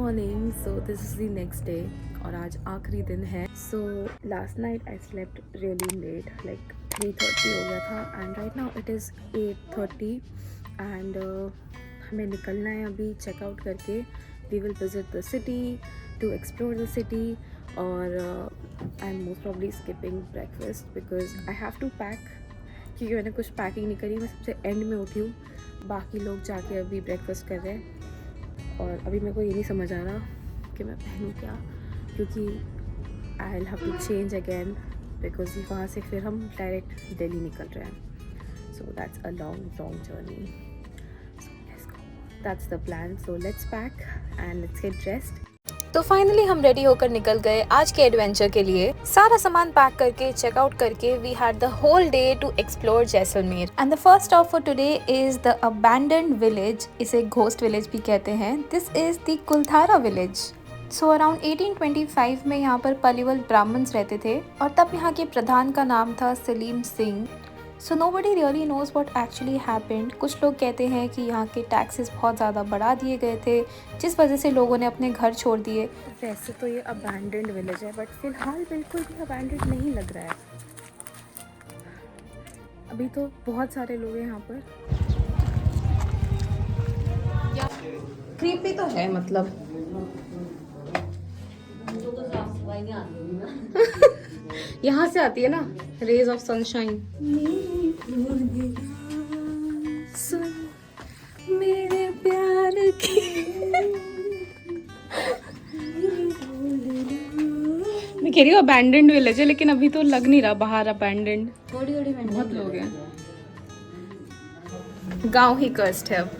Morning. So this is the next day और आज आखिरी दिन है। So last night I slept really late, like 3:30 हो गया था and right now it is 8:30 and हमें निकलना है अभी चेकआउट करके। We will visit the city to explore the city और I am most probably skipping breakfast because I have to pack, क्योंकि मैंने कुछ पैकिंग नहीं करी। मैं सबसे एंड में उठी हूँ, बाकी लोग जाके अभी ब्रेकफास्ट कर रहे हैं और अभी मेरे को ये नहीं समझ आ रहा कि मैं पहनूँ क्या, क्योंकि I will have to change again because वहाँ से फिर हम डायरेक्ट दिल्ली निकल रहे हैं। So that's a long journey. So let's go, that's the plan. So let's pack and let's get dressed. तो फाइनली हम रेडी होकर निकल गए आज के एडवेंचर के लिए। सारा सामान पैक करके चेकआउट करके we had the whole day to explore Jaisalmer. And the first stop for today is the abandoned village, इसे घोस्ट विलेज भी कहते हैं। This is the Kuldhara village. So around 1825 में यहाँ पर पलिवल ब्राह्मण्स रहते थे और तब यहाँ के प्रधान का नाम था सलीम सिंह। सो nobody really knows what actually happened। कुछ लोग कहते हैं कि यहाँ के टैक्सेस बहुत ज़्यादा बढ़ा दिए गए थे, जिस वजह से लोगों ने अपने घर छोड़ दिए। वैसे तो ये अबैंडन्ड विलेज है बट फिलहाल बिल्कुल भी अबैंडन्ड नहीं लग रहा है। अभी तो बहुत सारे लोग हैं यहाँ पर। क्रीपी तो है मतलब। यहाँ से आती है ना रेज ऑफ सनशाइन। सुन मेरे प्यार की मैं कह रही हूँ अबैंडन्ड विलेज है, लेकिन अभी तो लग नहीं रहा बाहर अबैंडन्ड। थोड़ी बहुत लोग हैं। गांव ही कस्ट है, अब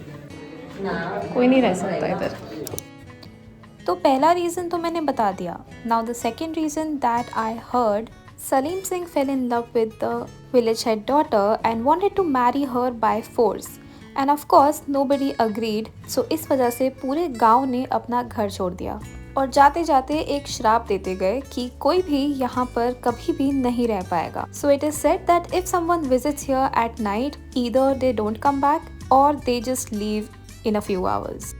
कोई नहीं रह सकता इधर। तो पहला रीज़न तो मैंने बता दिया। Now the second reason that I heard, Salim Singh fell in love with the village head daughter and wanted to marry her by force and of course nobody agreed. So इस वजह से पूरे गांव ने अपना घर छोड़ दिया और जाते जाते एक श्राप देते गए कि कोई भी यहाँ पर कभी भी नहीं रह पाएगा। So it is said that if someone visits here at night, either they don't come back और they just leave in a few hours.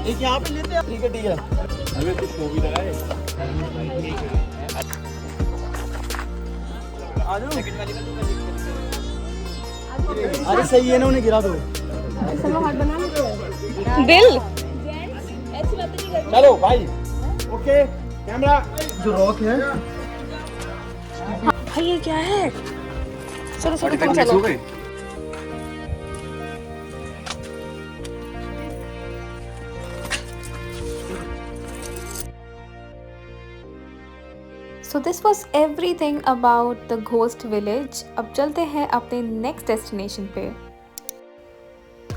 एक यहाँ पे लेते हैं। ठीक है ठीक है। हमें कुछ शो भी लगाए। आ जाओ। अरे सही है ना, उन्हें गिरा दो। दिल चलो भाई। Okay camera. जो रॉक है भाई ये क्या है? चलो चलो चलो। So this was everything about the ghost village। अब चलते हैं अपने नेक्स्ट डेस्टिनेशन पे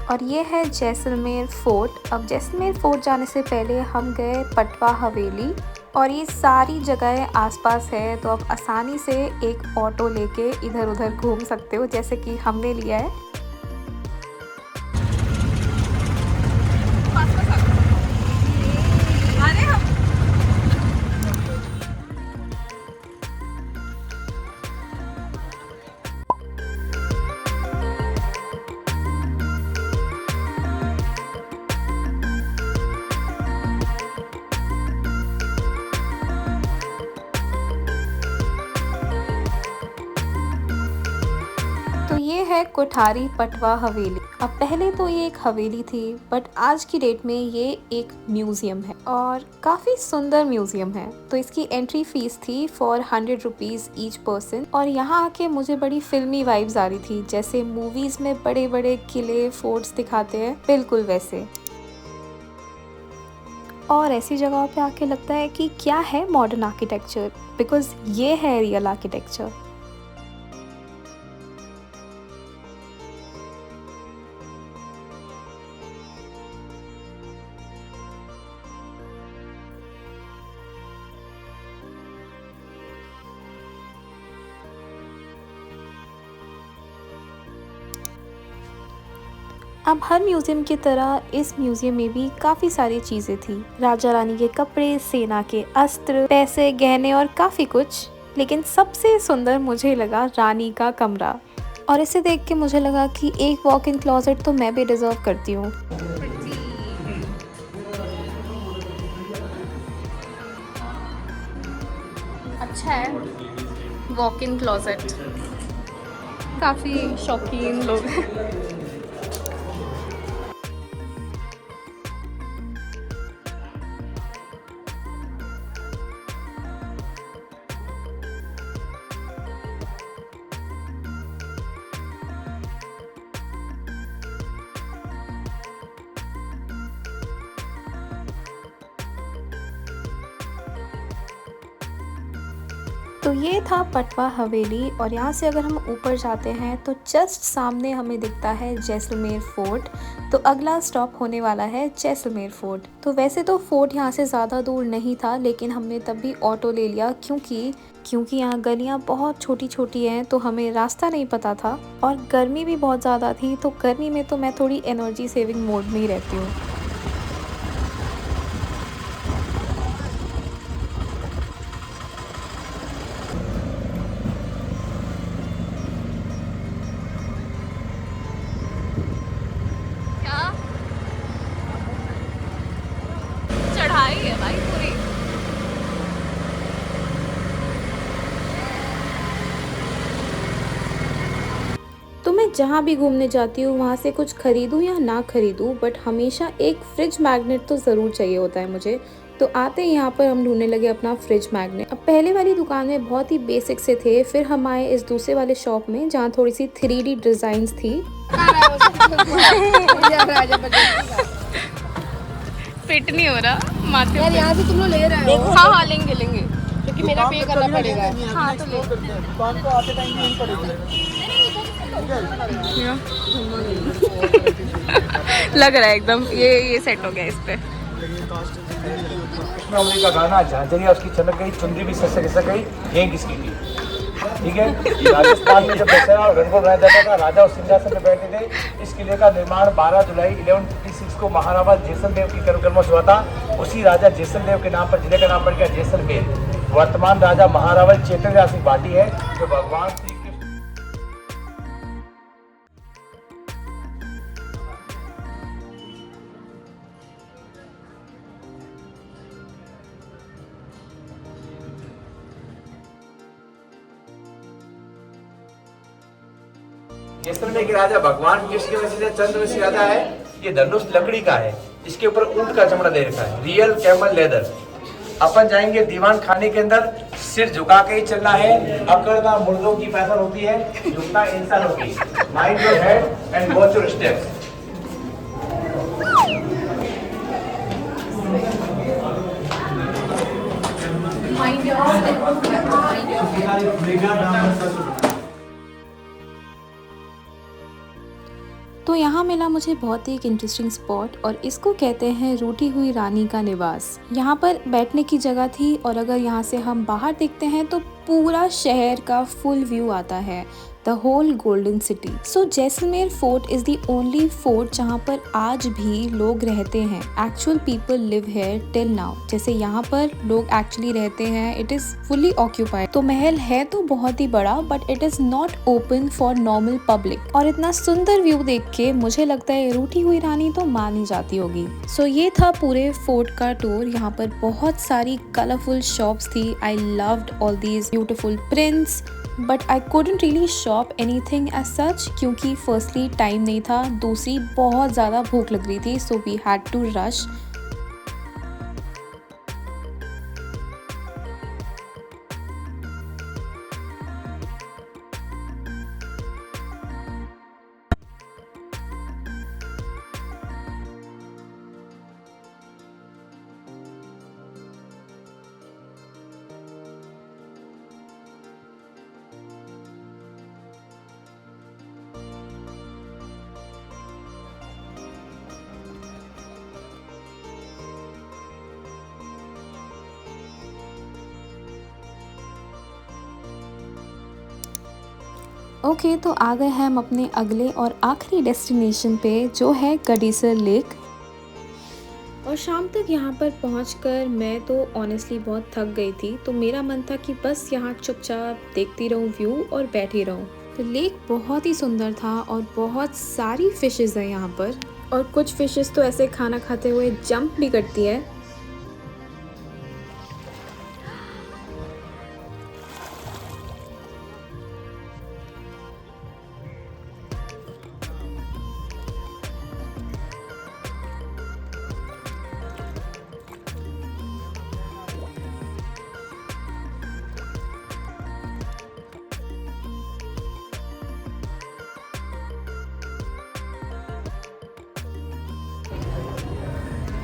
और ये है जैसलमेर फोर्ट। अब जैसलमेर फोर्ट जाने से पहले हम गए पटवा हवेली और ये सारी जगहें आसपास है, तो आप आसानी से एक ऑटो लेके इधर उधर घूम सकते हो जैसे कि हमने लिया है। तो ये है कोठारी पटवा हवेली। अब पहले तो ये एक हवेली थी बट आज की डेट में ये एक म्यूजियम है और काफी सुंदर म्यूजियम है। तो इसकी एंट्री फीस थी फॉर 100 रुपीज ईच पर्सन और यहाँ आके मुझे बड़ी फिल्मी वाइब्स आ रही थी, जैसे मूवीज में बड़े बड़े किले फोर्ट्स दिखाते हैं, बिल्कुल वैसे। और ऐसी जगहों पे आके लगता है कि क्या है मॉडर्न आर्किटेक्चर, बिकॉज ये है रियल आर्किटेक्चर। अब हर म्यूजियम की तरह इस म्यूजियम में भी काफी सारी चीजें थी। राजा रानी के कपड़े, सेना के अस्त्र, पैसे, गहने और काफी कुछ। लेकिन सबसे सुंदर मुझे लगा रानी का कमरा, और इसे देख के मुझे लगा कि एक वॉक इन क्लोजेट तो मैं भी डिजर्व करती हूँ। अच्छा है वॉक इन क्लोजेट, काफी शौकीन लोग हैं। तो ये था पटवा हवेली, और यहाँ से अगर हम ऊपर जाते हैं तो जस्ट सामने हमें दिखता है जैसलमेर फोर्ट। तो अगला स्टॉप होने वाला है जैसलमेर फोर्ट। तो वैसे तो फोर्ट यहाँ से ज़्यादा दूर नहीं था, लेकिन हमने तब भी ऑटो ले लिया क्योंकि यहाँ गलियाँ बहुत छोटी छोटी हैं, तो हमें रास्ता नहीं पता था और गर्मी भी बहुत ज़्यादा थी। तो गर्मी में तो मैं थोड़ी एनर्जी सेविंग मोड में ही रहती हूँ। चढ़ाई है भाई पूरी। तो मैं जहाँ भी घूमने जाती हूँ वहाँ से कुछ खरीदूँ या ना खरीदूँ, बट हमेशा एक फ्रिज मैग्नेट तो ज़रूर चाहिए होता है मुझे। तो आते ही यहाँ पर हम ढूंढने लगे अपना फ्रिज मैग्नेट। अब पहले वाली दुकान में बहुत ही बेसिक से थे, फिर हम आए इस दूसरे वाले शॉप में जहाँ थोड़ी सी 3D डिजाइन्स थी। फिट नहीं हो रहा माथे यार यहाँ से तुम लोग ले रहे हो। हाँ हाँ लेंगे लेंगे। क्योंकि मेरा पे करना पड़ेगा। हाँ तो ले। दुकान को आते टाइम यहीं पड़ेगा। लग रहा है एकदम ये सेट हो गया इस पे। उंगली का गाना झांझरिया उसकी चमक गई, चुंदी भी सस गई, ये किसकी थी? ठीक है, राजस्थान में जब दशहरा और रणगौर रहा जाता था, राजा उस सिंहासन में बैठे थे। इस किले का निर्माण 12 जुलाई 1156 को महाराणा जैसलदेव की कर्मश हुआ था। उसी राजा जैसलदेव के नाम पर जिले का नाम पड़ गया जैसलमेर। वर्तमान राजा महारावल चेतन सिंह भाटी है, जो भगवान श्री कृष्ण। जैसलमेर के राजा भगवान कृष्ण के वजह से चंद्र से ज्यादा है। ये धनुष लकड़ी का है, इसके ऊपर ऊंट का चमड़ा दे रखा है, रियल कैमल लेदर। अपन जाएंगे दीवान खाने के अंदर, सिर झुका के ही चलना है। अकड़ना मुर्दों की फैशन होती है, झुकना इंसानों की। Mind your head and watch your steps. तो यहाँ मिला मुझे बहुत ही एक इंटरेस्टिंग स्पॉट, और इसको कहते हैं रूठी हुई रानी का निवास। यहाँ पर बैठने की जगह थी, और अगर यहाँ से हम बाहर देखते हैं तो पूरा शहर का फुल व्यू आता है, the whole golden city. So Jaisalmer fort is the only fort जहाँ पर आज भी लोग रहते हैं। Actual people live here till now. जैसे यहाँ पर लोग एक्चुअली रहते हैं, इट इज फुल्ली ऑक्यूपाइड। तो महल है तो बहुत ही बड़ा, but it is not open for normal public. और इतना सुंदर व्यू देख के मुझे लगता है रूठी हुई रानी तो मानी जाती होगी। सो ये था पूरे फोर्ट का टूर। यहाँ पर बहुत सारी कलरफुल शॉप्स थी। I loved all these beautiful prints, but I couldn't really shop anything as such, क्योंकि फर्स्टली टाइम नहीं था, दूसरी बहुत ज़्यादा भूख लग रही थी, so we had to rush. Okay, तो आ गए हैं हम अपने अगले और आखिरी डेस्टिनेशन पे, जो है गडीसर लेक। और शाम तक यहाँ पर पहुँचकर मैं तो ऑनेस्टली बहुत थक गई थी, तो मेरा मन था कि बस यहाँ चुपचाप देखती रहूँ व्यू और बैठी रहूँ। तो लेक बहुत ही सुंदर था और बहुत सारी फिशेस हैं यहाँ पर, और कुछ फिशेस तो ऐसे खाना खाते हुए जंप भी करती है।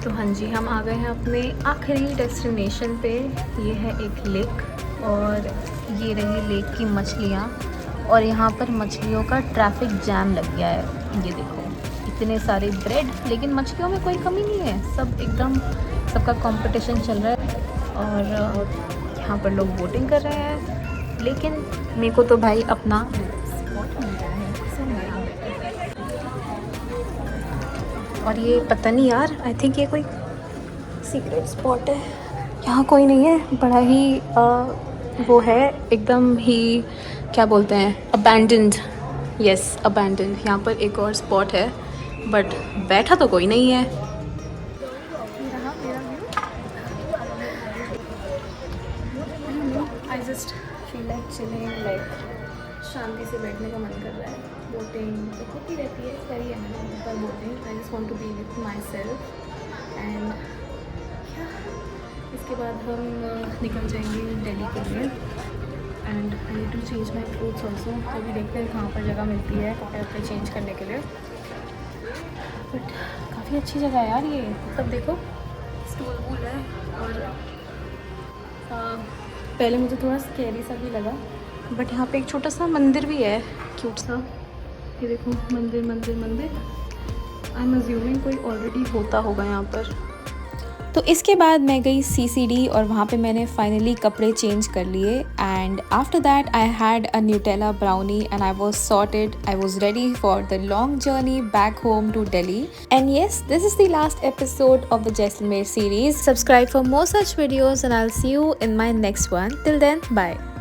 तो हाँ जी, हम आ गए हैं अपने आखिरी डेस्टिनेशन पे। ये है एक लेक और ये रही लेक की मछलियाँ, और यहाँ पर मछलियों का ट्रैफिक जैम लग गया है। ये देखो इतने सारे ब्रेड, लेकिन मछलियों में कोई कमी नहीं है, सब एकदम सबका कंपटीशन चल रहा है। और यहाँ पर लोग बोटिंग कर रहे हैं, लेकिन मेरे को तो भाई अपना स्पॉट मिल रहा है। और ये पता नहीं यार, आई थिंक ये कोई सीक्रेट स्पॉट है। यहाँ कोई नहीं है, बड़ा ही वो है एकदम ही, क्या बोलते हैं, अबैंडन्ड। Yes, abandoned. यहाँ पर एक और स्पॉट है, बट बैठा तो कोई नहीं है। I just feel like chilling, like शांति से बैठने का मन कर रहा है। बोटिंग तो होती रहती है, करी है मैंने पर boating. I just want to be with myself. And इसके बाद हम निकल जाएंगे दिल्ली के लिए। And I need to change my clothes also. तो अभी देखते हैं कहाँ पर जगह मिलती है कपड़े वपड़े चेंज करने के लिए। बट काफ़ी अच्छी जगह है यार ये, मतलब देखो स्टूल वूल है। और पहले मुझे थोड़ा स्कैरी सा भी लगा, बट यहाँ पे एक छोटा सा मंदिर भी है, क्यूट सा। ये देखो मंदिर मंदिर मंदिर। आई एम अज्यूमिंग कोई ऑलरेडी होता होगा यहाँ पर। तो इसके बाद मैं गई CCD और वहाँ पे मैंने फाइनली कपड़े चेंज कर लिए। And after that I had a Nutella brownie and I was sorted. I was ready for the long journey back home to Delhi. And yes, this is the last episode of the Jaisalmer series. Subscribe for more such videos and I'll see you in my next one. Till then, bye.